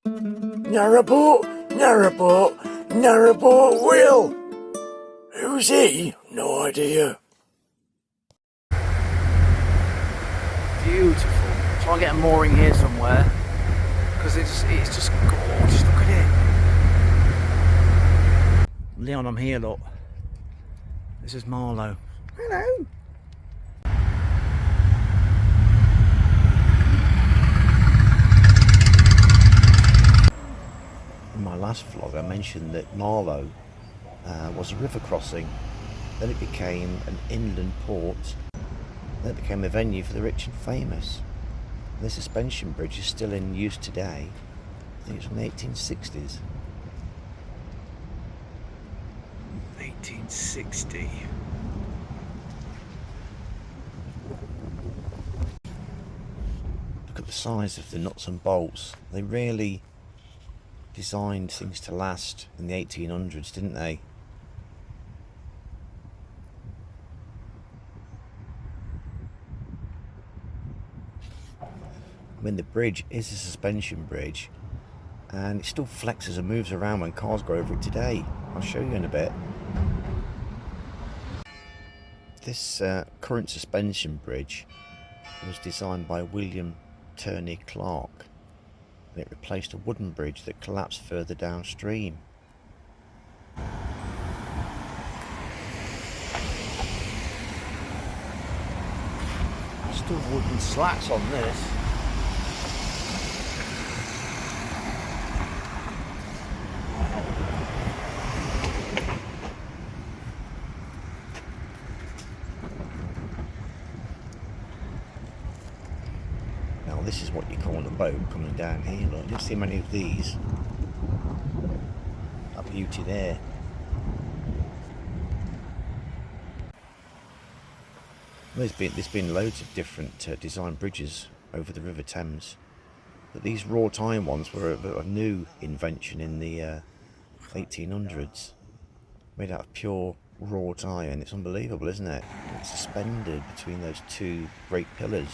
Narrowboat, narrowboat, Narrowboatwill. Who's he? No idea. Beautiful. Try and get a mooring here somewhere, because it's just gorgeous. Look at it. Leon, I'm here, look. This is Marlow. Hello. In my last vlog I mentioned that Marlow was a river crossing, then it became an inland port, then it became a venue for the rich and famous. And the suspension bridge is still in use today. I think it's from the 1860s. 1860. Look at the size of the nuts and bolts. They really designed things to last in the 1800s, didn't they? I mean, the bridge is a suspension bridge and it still flexes and moves around when cars go over it today. I'll show you in a bit. This current suspension bridge was designed by William Turney Clark, and it replaced a wooden bridge that collapsed further downstream. Still wooden slats on this. Now this is what you call a boat coming down here. Look, you don't see many of these. That beauty there. There's been loads of different design bridges over the River Thames, but these wrought iron ones were a new invention in the 1800s, made out of pure wrought iron. It's unbelievable, isn't it? It's suspended between those two great pillars.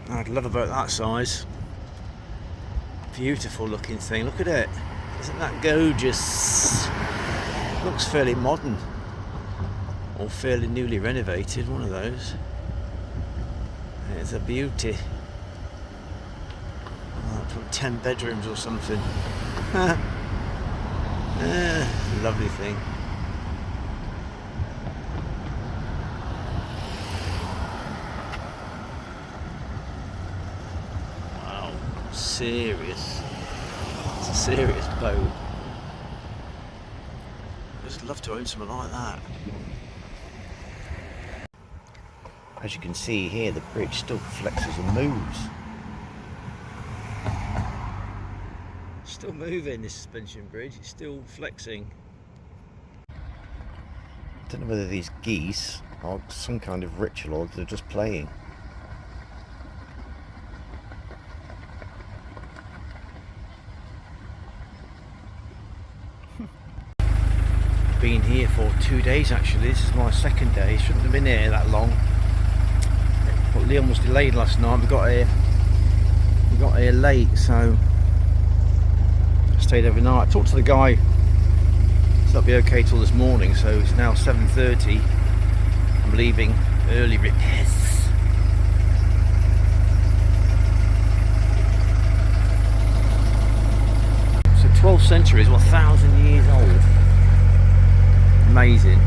I'd love a boat that size. Beautiful looking thing, look at it. Isn't that gorgeous? Looks fairly modern. Or fairly newly renovated, one of those. It's a beauty. Oh, probably 10 bedrooms or something. Lovely thing. Wow, serious. It's a serious boat. I'd just love to own something like that. As you can see here, the bridge still flexes and moves. Still moving, this suspension bridge, it's still flexing. I don't know whether these geese are some kind of ritual or they're just playing. Been here for 2 days actually. This is my second day. Shouldn't have been here that long. But Leon was delayed last night. We got here late, so I stayed overnight. I talked to the guy, so that'll be okay till this morning. So it's now 7:30. I'm leaving early repairs. So 12th century is 1,000 years old. Amazing.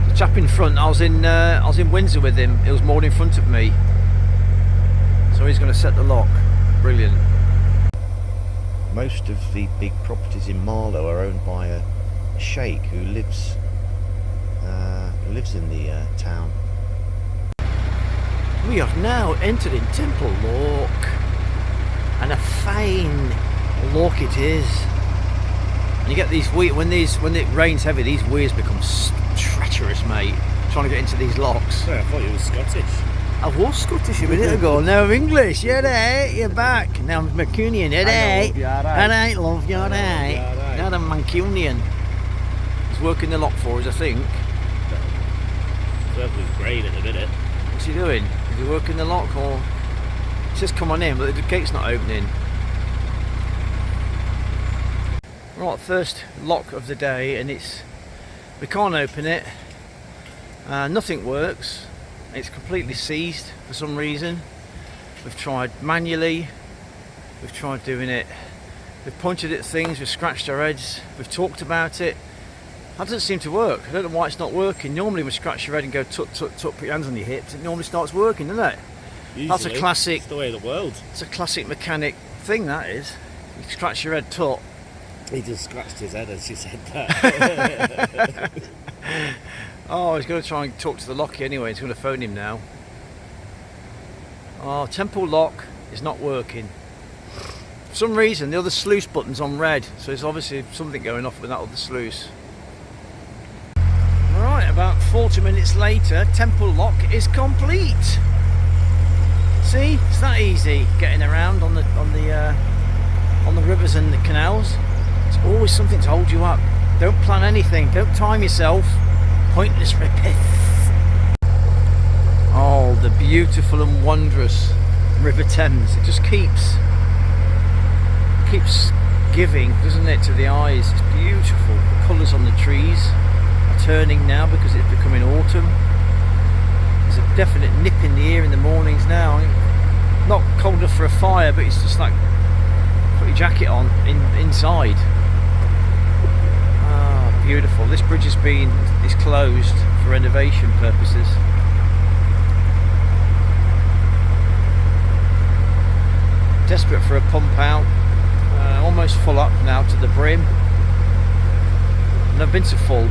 The chap in front, I was in Windsor with him. It was moored in front of me, so he's going to set the lock. Brilliant. Most of the big properties in Marlow are owned by a sheikh who lives in the town. We have now entered in Temple Lock, and a fine lock it is. And you get these when it rains heavy, these weirs become treacherous, mate. Trying to get into these locks. Yeah, I thought you were Scottish. I was Scottish a minute ago. Now I'm English. You're right. You're back. Now I'm Mancunian. You're right. Alright, love. You're right. Now I'm Mancunian. He's working the lock for us, I think. Working great at the minute. What's he doing? Is he working the lock, or it says come on in, but the gate's not opening. Right, first lock of the day, and we can't open it. Nothing works. It's completely seized for some reason. We've tried manually. We've tried doing it. We've pointed at things. We've scratched our heads. We've talked about it. That doesn't seem to work. I don't know why it's not working. Normally we scratch your head and go tut tut tut, put your hands on your hips. It normally starts working, doesn't it? Usually, that's a classic. It's the way of the world. It's a classic mechanic thing. That is. You scratch your head, tut. He just scratched his head as she said that. Oh, he's going to try and talk to the locky anyway. He's going to phone him now. Oh, temple lock is not working. For some reason, the other sluice button's on red, so there's obviously something going off with that other sluice. Right, about 40 minutes later, temple lock is complete. See, it's that easy getting around on the rivers and the canals. It's always something to hold you up. Don't plan anything. Don't time yourself. Pointless repair. Oh, the beautiful and wondrous River Thames. It just keeps giving, doesn't it, to the eyes. It's beautiful. The colours on the trees are turning now because it's becoming autumn. There's a definite nip in the air in the mornings now. Not cold enough for a fire, but it's just like put your jacket on inside. Ah, beautiful. This bridge is closed for renovation purposes. Desperate for a pump out. Almost full up now to the brim. Never been so full.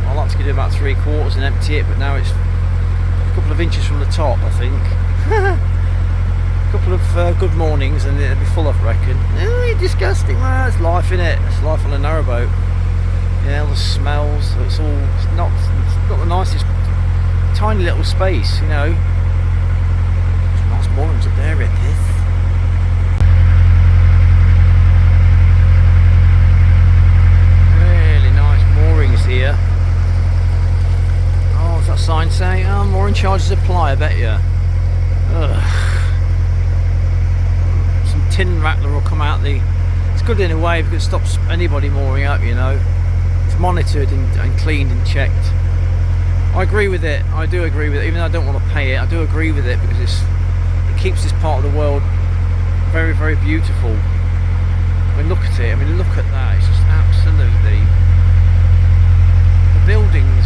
I like to do about 3/4 and empty it, but now it's a couple of inches from the top, I think. A couple of good mornings and it'll be full up, I reckon. Oh, you're disgusting. Well, it's life, innit? It's life on a narrowboat. Yeah, all the smells. It's not the nicest, tiny little space, you know. There's nice moorings up there, it is. Here. Oh, what's that sign saying? Oh, mooring charges apply, I bet you. Ugh. Some tin rattler will come out the... It's good in a way because it stops anybody mooring up, you know. It's monitored and cleaned and checked. I agree with it. I do agree with it. Even though I don't want to pay it, I do agree with it because it keeps this part of the world very, very beautiful. I mean, look at it. I mean, look at that. It's just absolutely... buildings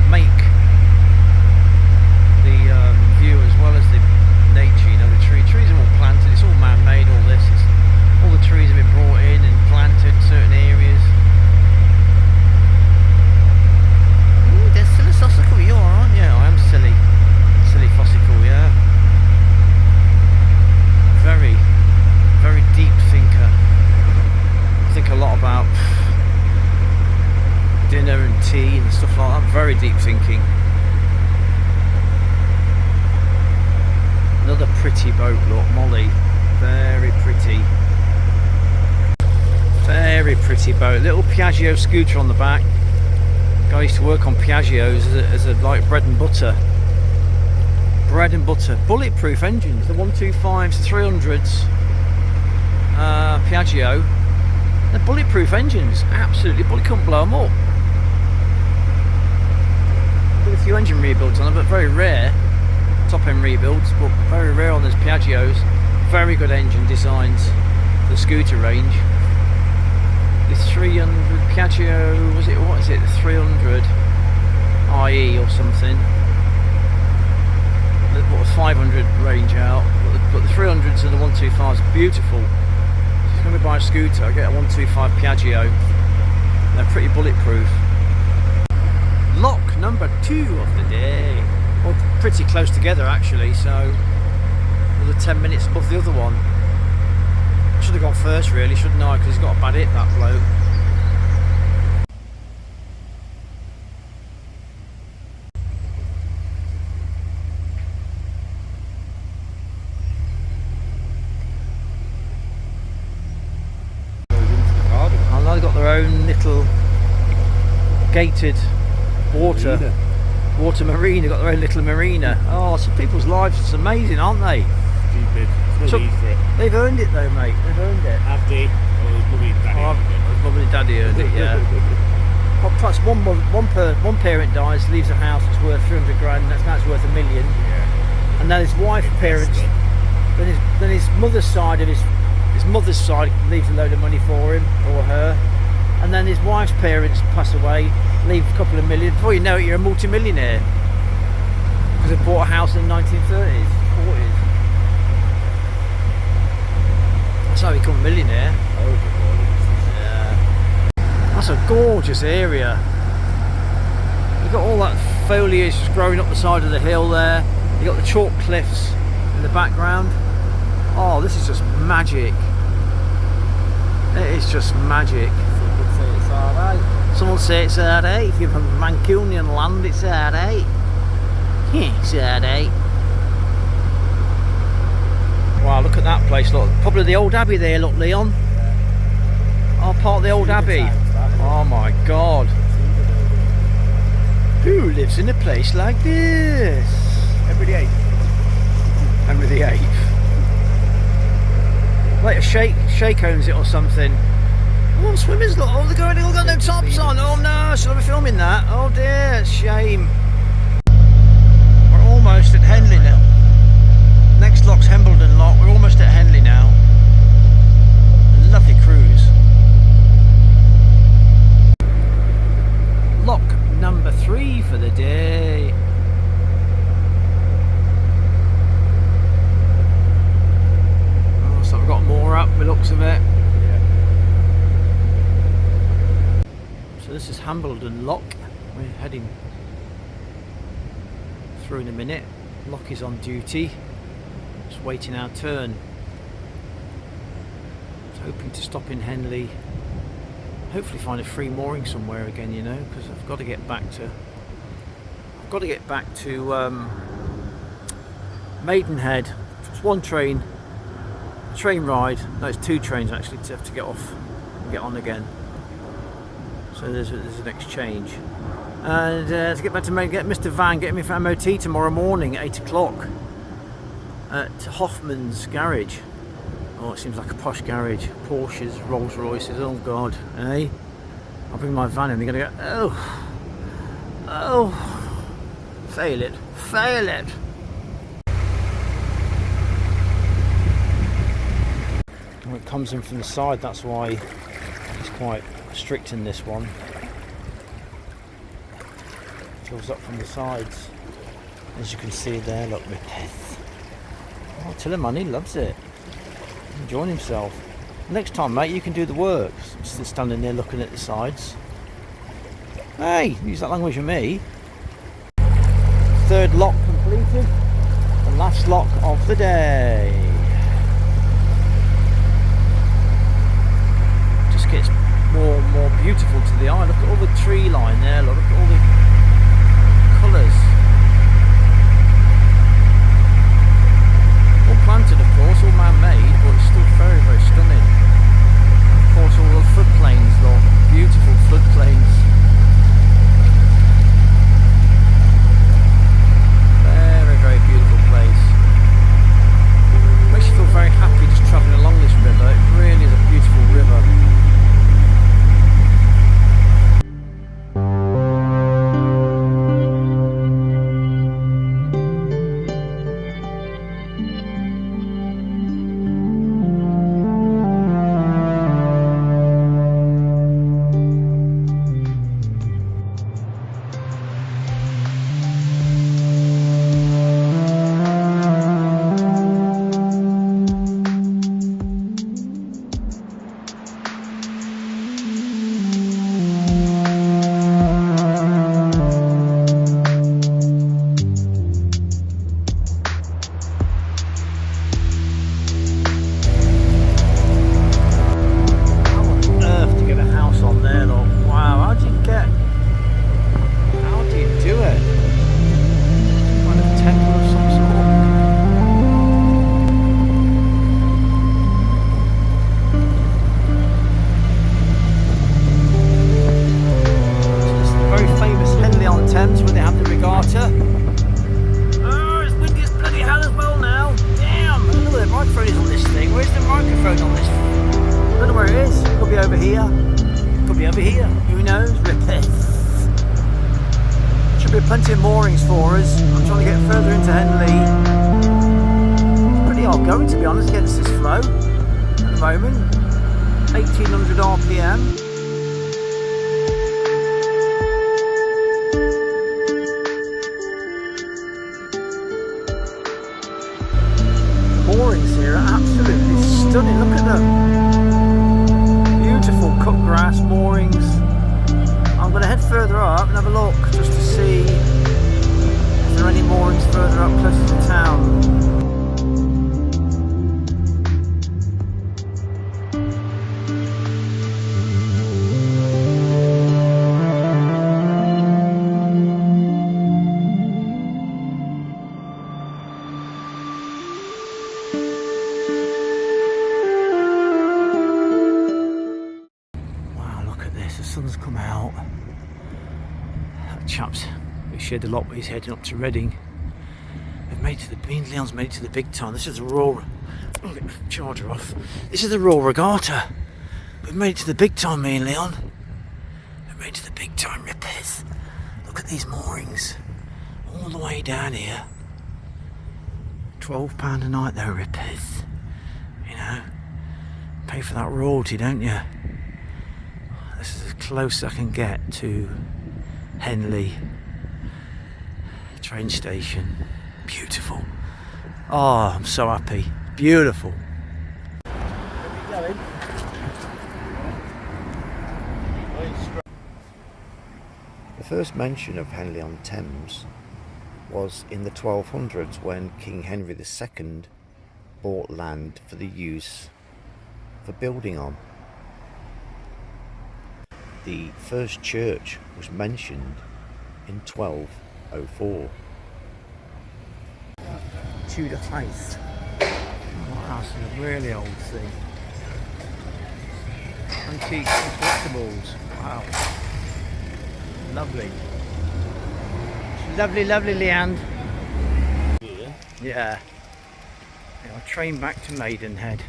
make the view as well as the nature, you know. The trees are all planted, it's all man-made, all this, all the trees have been brought in and planted in certain areas. Ooh, there's silly fossicle, you are, aren't you? I am silly fossicle, yeah. Very, very deep thinker. I think a lot about dinner and tea and stuff like that. Very deep thinking. Another pretty boat, look, Molly. Very pretty. Very pretty boat. Little Piaggio scooter on the back. Guy used to work on Piaggios as a like bread and butter. Bread and butter. Bulletproof engines. The 125s, 300s. Piaggio. They're bulletproof engines. Absolutely. Bullet couldn't blow them up. A few engine rebuilds on them, but very rare. Top end rebuilds, but very rare on those Piaggios. Very good engine designs for the scooter range. The 300 Piaggio, what is it? The 300 IE or something. They brought a 500 range out, but the 300s and the 125s are beautiful. So if you're going to buy a scooter, I get a 125 Piaggio. They're pretty bulletproof. Lock number 2 of the day. Well, pretty close together actually, so another 10 minutes above the other one. I should have gone first really, shouldn't I? Because he's got a bad hip, that bloke. And they've got their own little gated water marina, got their own little marina. Oh, some people's lives, it's amazing, aren't they? Stupid. There's no need for it. They've earned it though, mate. They've earned it. Have they? Oh, his mummy and daddy earned it. His mum and daddy earned it, yeah. Well, perhaps one parent dies, leaves a house that's worth 300 grand, now it's worth $1 million. Yeah. And then his wife parents, then his mother's side of his mother's side leaves a load of money for him or her. And then his wife's parents pass away, leave a couple of million. Before you know it, you're a multi-millionaire. Because they bought a house in the 1930s, 40s. That's how you become a millionaire. Yeah. That's a gorgeous area. You've got all that foliage just growing up the side of the hill there. You've got the chalk cliffs in the background. Oh, this is just magic. It is just magic. Someone say it's alright. If you're from Mancunian land, it's alright. Yeah, it's alright. Wow, look at that place. Look, probably the old abbey there. Look, Leon. Oh, part of the old abbey. Oh my God. Who lives in a place like this? Henry VIII. Henry VIII. Like a sheikh owns it or something. Oh, swimmers, look, oh, they're all got no tops on. Oh no, should I be filming that? Oh dear, shame. We're almost at Henley now. Next lock's Hambledon Lock. We're almost at Henley now. A lovely cruise. Lock number 3 for the day. Oh, so we've got more up, by the looks of it. So this is Hambledon Lock. We're heading through in a minute. Lock is on duty. Just waiting our turn. Just hoping to stop in Henley. Hopefully find a free mooring somewhere again, you know, because I've got to get back to Maidenhead. It's one train ride. No, it's 2 trains actually to have to get off and get on again. So there's an exchange, and to get back to get Mr. Van, get me for MOT tomorrow morning at 8 o'clock at Hoffman's garage. Oh, it seems like a posh garage. Porsches, Rolls Royces. Oh God, eh? I'll bring my van in. They're gonna go. Oh, fail it. When it comes in from the side, that's why it's quite strict in this one. Fills up from the sides, as you can see there. Look, Ripeth. Oh, Tillerman, he loves it. Enjoying himself. Next time, mate, you can do the work. Just standing there looking at the sides. Hey, use that language with me. 3rd lock completed. The last lock of the day. Just gets more and more beautiful to the eye. Look at all the tree line there. Look at all the colours. All planted, of course, all man-made, but it's still very, very stunning. Of course, all the floodplains, look, beautiful floodplains. Very, very beautiful place. Makes you feel very happy just travelling along this river. It really is a beautiful river. Thames where they have the regatta. Oh, it's windy as bloody hell as well now. Damn, I don't know where the microphone is on this thing. Where's the microphone on this? I don't know where it is. Could be over here. Could be over here. Who knows? Should be plenty of moorings for us. I'm trying to get further into Henley. It's pretty hard going, to be honest, against this flow at the moment. 1800 RPM. Moorings here are absolutely stunning. Look at them. Beautiful cut grass moorings. I'm going to head further up and have a look just to see if there are any moorings further up closer to town. Sun's come out. That chap's who shed a lot, but he's heading up to Reading. They've made it to the Leon's made it to the big time. This is the Royal. I'll get the charger off. This is the Royal Regatta. We've made it to the big time, me and Leon. We've made it to the big time, rippers. Look at these moorings, all the way down here. £12 a night, though, rippers. You know, pay for that royalty, don't you? This is as close as I can get to Henley train station. Beautiful. Oh, I'm so happy. Beautiful. The first mention of Henley on Thames was in the 1200s when King Henry II bought land for the use for building on. The first church was mentioned in 1204. Tudor House. Oh, house is a really old thing. Antiques and collectibles. Wow. Lovely. Lovely, lovely, Leanne. Yeah. I'll train back to Maidenhead.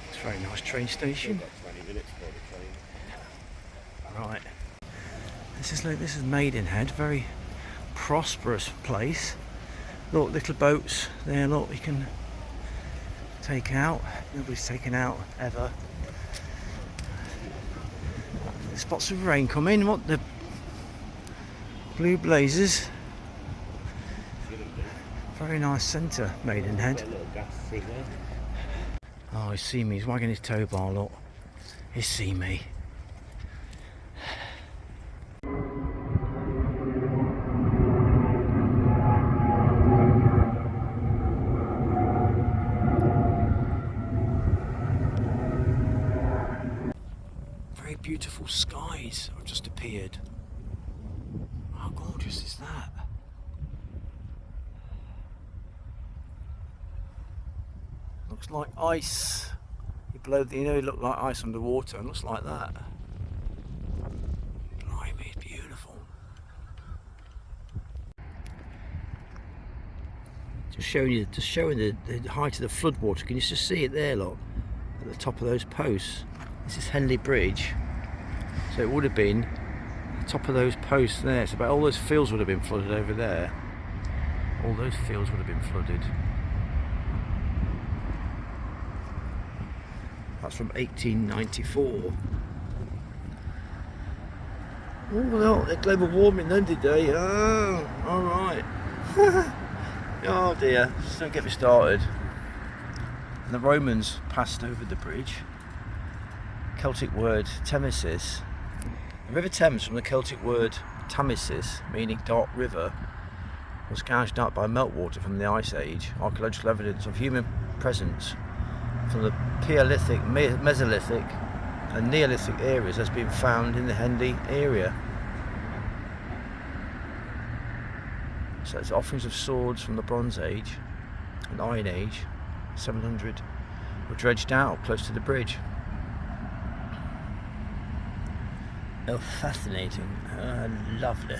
It's a very nice train station. Right. This is Maidenhead, very prosperous place. Look, little boats there, look, you can take out. Nobody's taken out ever. Spots of rain coming. What the blue blazers. Very nice centre, Maidenhead. Oh, he's seen me, he's wagging his tow bar, look. He's seen me. Very beautiful skies have just appeared. How gorgeous is that? Looks like ice. You look like ice underwater, and looks like that. Blimey, it's beautiful. Just showing the height of the floodwater. Can you just see it there, look, at the top of those posts? This is Henley Bridge, so it would have been the top of those posts there. So about all those fields would have been flooded over there. All those fields would have been flooded. That's from 1894. Oh, no, the global warming then, did they? Oh, alright. Oh dear, just don't get me started. And the Romans passed over the bridge. Celtic word Thamesis. The River Thames, from the Celtic word Thamesis, meaning dark river, was gouged out by meltwater from the Ice Age. Archaeological evidence of human presence from the Paleolithic, Mesolithic and Neolithic areas has been found in the Henley area. So it's offerings of swords from the Bronze Age and Iron Age, 700, were dredged out close to the bridge. Oh, fascinating. Lovely.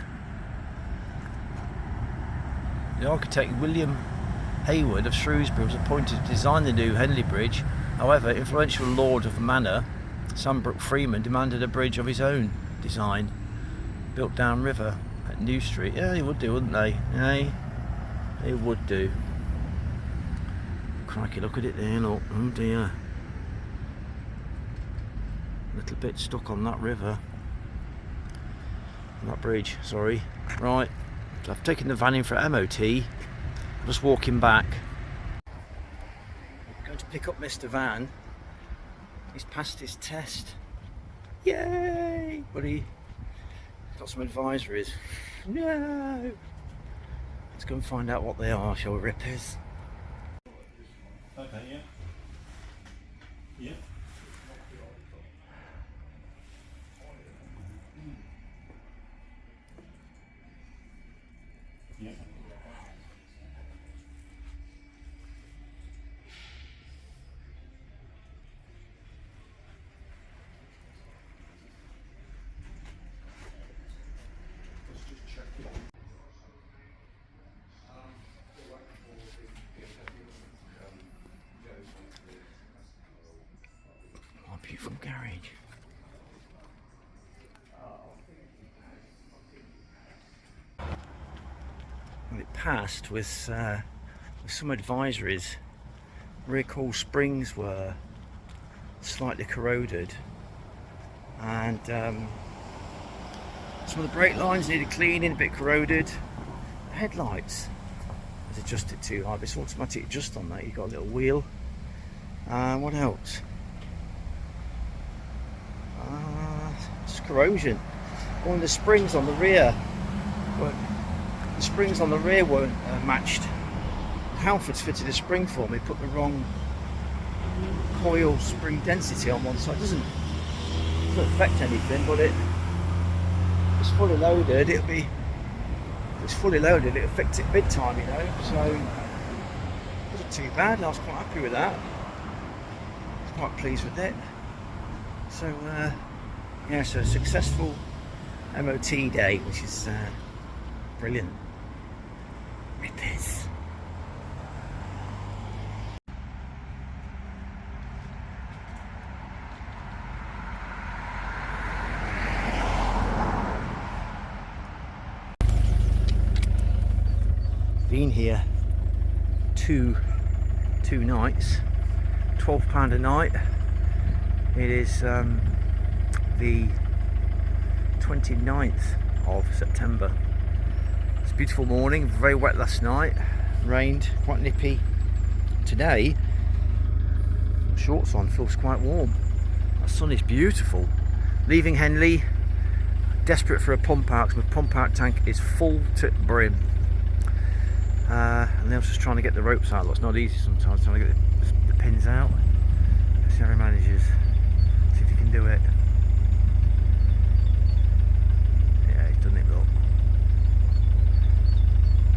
The architect William Hayward of Shrewsbury was appointed to design the new Henley Bridge. However, influential lord of the manor, Sambrook Freeman, demanded a bridge of his own design, built downriver at New Street. Yeah, they would do, wouldn't they? Eh? They would do. Crikey, look at it there, look. Oh dear. A little bit stuck on that river. On that bridge, sorry. Right, so I've taken the van in for MOT. I'm just walking back. I'm going to pick up Mr. Van. He's passed his test. Yay! But he got some advisories. No! Let's go and find out what they are, shall we, rippers? Okay, yeah. Yeah. Yeah. Oh, beautiful garage. Well, it passed with some advisories. Rear coil springs were slightly corroded, and some of the brake lines needed cleaning, a bit corroded. The headlights was adjusted too high, but it's automatic adjust on that. You've got a little wheel. What else? Just corrosion. One of the springs on the rear weren't matched. Halford's fitted a spring for me, put the wrong coil spring density on one side. It doesn't affect anything, but it's fully loaded. If it's fully loaded, it'll fix it big time, you know. So it wasn't too bad. I was quite happy with that. I was quite pleased with it. So yeah, so a successful MOT day, which is brilliant. Rippers. Been here two nights, £12 a night. It is the 29th of September. It's a beautiful morning, very wet last night, rained, quite nippy. Today, shorts on, feels quite warm. The sun is beautiful. Leaving Henley, desperate for a pump out, because my pump out tank is full to brim. And then I was just trying to get the ropes out. It's not easy sometimes, trying to get the pins out. Let's see how he manages. See if he can do it. Yeah, he's done it, look.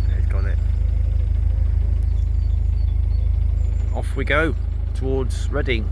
Yeah, he's got it. Off we go towards Reading.